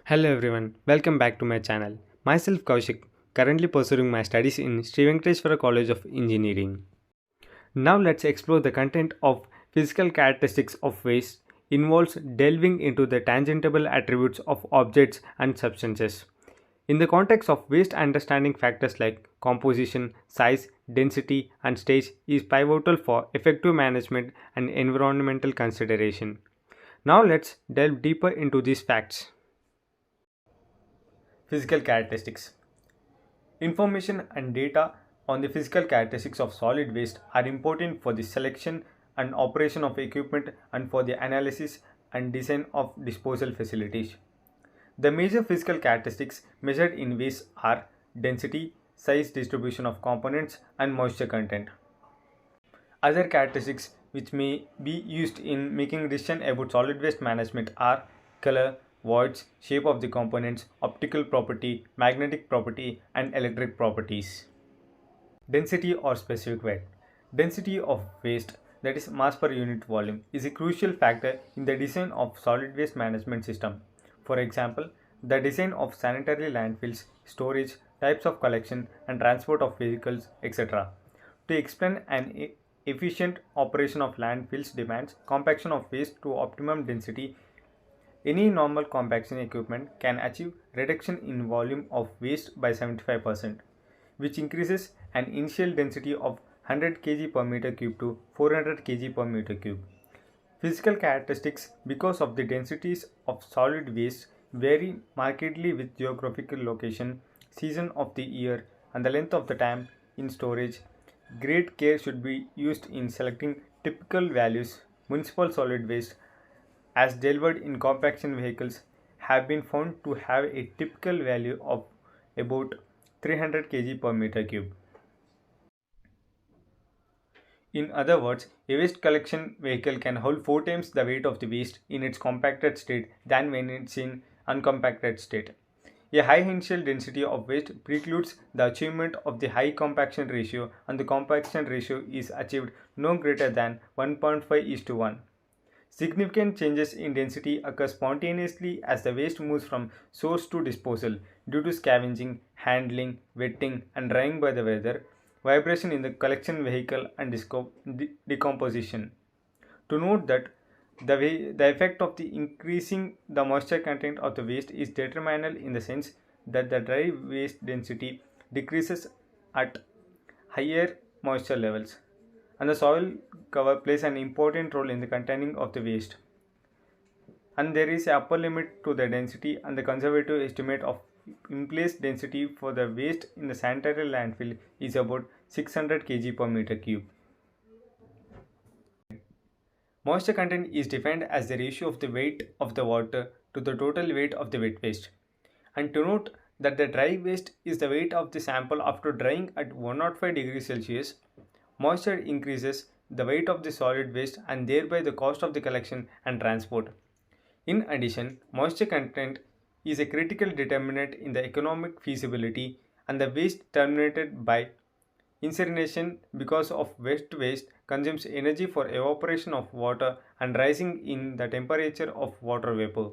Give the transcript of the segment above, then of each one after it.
Hello everyone, welcome back to my channel. Myself Kaushik, currently pursuing my studies in Sri Venkateswara College of Engineering. Now let's explore the content of physical characteristics of waste involves delving into the tangible attributes of objects and substances. In the context of waste, understanding factors like composition, size, density, and stage is pivotal for effective management and environmental consideration. Now let's delve deeper into these facts. Physical characteristics. Information and data on the physical characteristics of solid waste are important for the selection and operation of equipment and for the analysis and design of disposal facilities. The major physical characteristics measured in waste are density, size, distribution of components, and moisture content. Other characteristics which may be used in making decision about solid waste management are color, voids, shape of the components, optical property, magnetic property, and electric properties. Density or specific weight. Density of waste, that is mass per unit volume, is a crucial factor in the design of solid waste management system. For example, the design of sanitary landfills, storage, types of collection and transport of vehicles, etc. To explain an efficient operation of landfills demands compaction of waste to optimum density. Any normal compaction equipment can achieve reduction in volume of waste by 75%, which increases an initial density of 100 kg per meter cube to 400 kg per meter cube. Physical characteristics because of the densities of solid waste vary markedly with geographical location, season of the year, and the length of the time in storage. Great care should be used in selecting typical values. Municipal solid waste, as delivered in compaction vehicles, have been found to have a typical value of about 300 kg per meter cube. In other words, a waste collection vehicle can hold 4 times the weight of the waste in its compacted state than when it's in uncompacted state. A high initial density of waste precludes the achievement of the high compaction ratio, and the compaction ratio is achieved no greater than 1.5:1. Significant changes in density occur spontaneously as the waste moves from source to disposal due to scavenging, handling, wetting, and drying by the weather, vibration in the collection vehicle, and decomposition. To note that the effect of the increasing the moisture content of the waste is determinal in the sense that the dry waste density decreases at higher moisture levels, and the soil cover plays an important role in the containing of the waste, and there is a upper limit to the density, and the conservative estimate of in place density for the waste in the sanitary landfill is about 600 kg per meter cube. Moisture content is defined as the ratio of the weight of the water to the total weight of the wet waste. And to note that the dry waste is the weight of the sample after drying at 105 degrees Celsius. Moisture increases the weight of the solid waste and thereby the cost of the collection and transport. In addition, moisture content is a critical determinant in the economic feasibility, and the waste terminated by incineration because of wet waste consumes energy for evaporation of water and rising in the temperature of water vapor.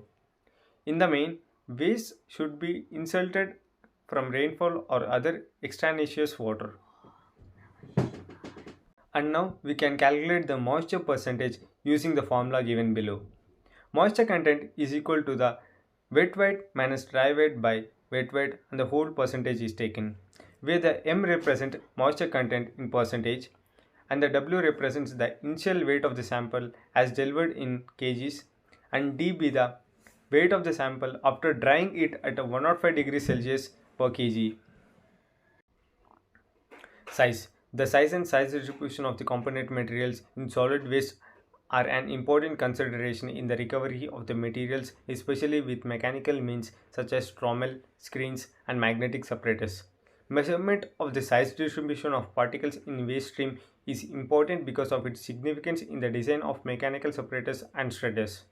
In the main, waste should be insulted from rainfall or other extraneous water. And now we can calculate the moisture percentage using the formula given below. Moisture content is equal to the wet weight minus dry weight by wet weight, and the whole percentage is taken, where the M represents moisture content in percentage and the W represents the initial weight of the sample as delivered in kgs, and D be the weight of the sample after drying it at 105 degrees Celsius per kg. Size. The size and size distribution of the component materials in solid waste are an important consideration in the recovery of the materials, especially with mechanical means such as trommel, screens, and magnetic separators. Measurement of the size distribution of particles in waste stream is important because of its significance in the design of mechanical separators and shredders.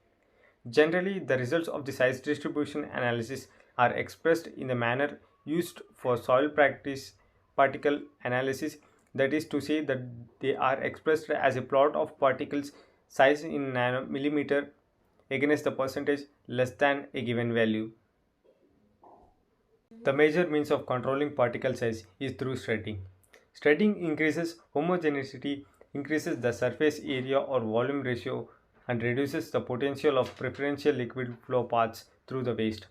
Generally, the results of the size distribution analysis are expressed in the manner used for soil practice particle analysis, that is to say that they are expressed as a plot of particles size in millimeter against the percentage less than a given value. The major means of controlling particle size is through stratining. Stratining increases homogeneity, increases the surface area or volume ratio, and reduces the potential of preferential liquid flow paths through the waste.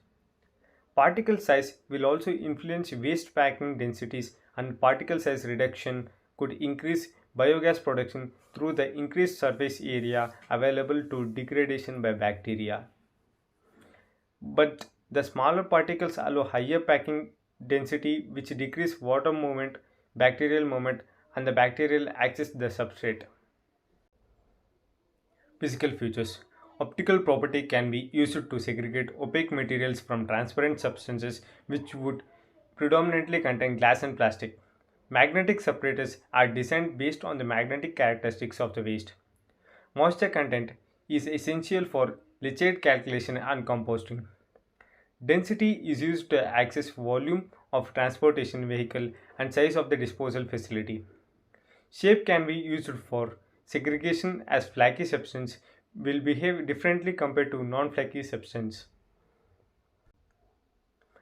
Particle size will also influence waste packing densities, and particle size reduction could increase biogas production through the increased surface area available to degradation by bacteria. But the smaller particles allow higher packing density, which decrease water movement, bacterial movement, and the bacterial access to the substrate. Physical features. Optical property can be used to segregate opaque materials from transparent substances which would predominantly contain glass and plastic. Magnetic separators are designed based on the magnetic characteristics of the waste. Moisture content is essential for leachate calculation and composting. Density is used to access volume of transportation vehicle and size of the disposal facility. Shape can be used for segregation as flaky substance will behave differently compared to non-flaky substance.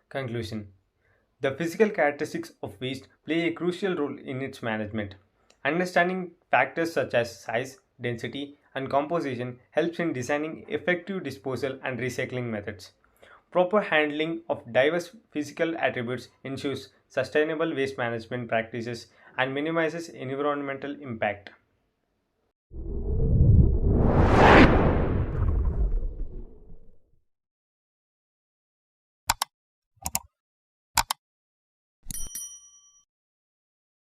Conclusion. The physical characteristics of waste play a crucial role in its management. Understanding factors such as size, density, and composition helps in designing effective disposal and recycling methods. Proper handling of diverse physical attributes ensures sustainable waste management practices and minimizes environmental impact.